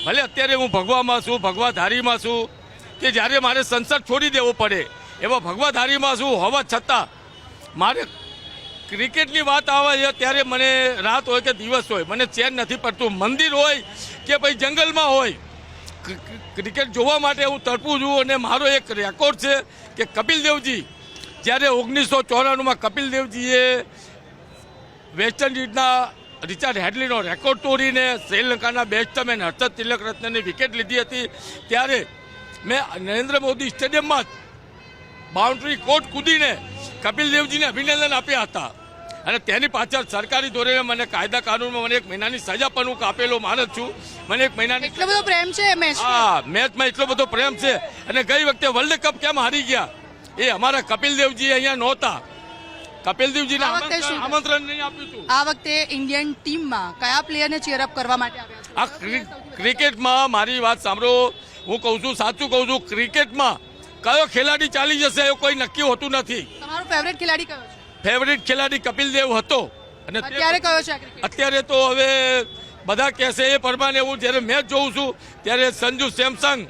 ભલે અત્યારે હું ભગવામાં છું, ભગવાધારીમાં છું, કે જ્યારે મારે સંસદ છોડી દેવો પડે એવા ભગવાધારીમાં છું હોવા છતાં મારે ક્રિકેટની વાત આવે છે ત્યારે મને રાત હોય કે દિવસ હોય મને ચેન નથી પડતું. મંદિર હોય કે ભાઈ જંગલમાં હોય, ક્રિકેટ જોવા માટે હું તડપું છું. અને મારો એક રેકોર્ડ છે કે કપિલ દેવજી જ્યારે 1994માં કપિલ દેવજીએ વેસ્ટ ઇન્ડિઝના રિચાર્ડ હેડલીનો રેકોર્ડ તોડીને શ્રીલંકાના બેટ્સમેન હર્ષદ તિલક રત્નની વિકેટ લીધી હતી, ત્યારે મેં નરેન્દ્ર મોદી સ્ટેડિયમમાં બાઉન્ડ્રી કોર્ટ કૂદીને કપિલ દેવજીને અભિનંદન આપ્યા હતા. અને તેની પાછળ સરકારી ધોરણે મને કાયદા કાનૂનમાં મને 1 મહિનાની સજા પણ હું કાપેલો માણસ છું. મને 1 મહિનાની એટલો બધો પ્રેમ છે મેચ. હા, મેચમાં એટલો બધો પ્રેમ છે. અને ગઈ વખતે વર્લ્ડ કપ કેમ હારી ગયા એ અમારા કપિલ દેવજી અહીંયા નહોતા. કપિલ દેવજીને આમંત્રણ નહીં આપ્યું હતું. આ વખતે ઇન્ડિયન ટીમમાં કયા પ્લેયરને ચીયરઅપ કરવા માટે આવ્યા આ ક્રિકેટમાં મારી વાત સાંભળો, હું કહું છું, સાચું કહું છું, ક્રિકેટમાં કયો ખેલાડી ચાલી જશે એવું કોઈ નક્કી હોતું નથી. તમારો ફેવરેટ ખેલાડી કયો છે? ફેવરિટ ખેલાડી કપિલ દેવ હતો. અને અત્યારે કયો છે આ ક્રિકેટ? અત્યારે તો હવે બધા કહેશે એ પ્રમાણે હું જ્યારે મેચ જોઉં છું ત્યારે સંજુ સેમસંગ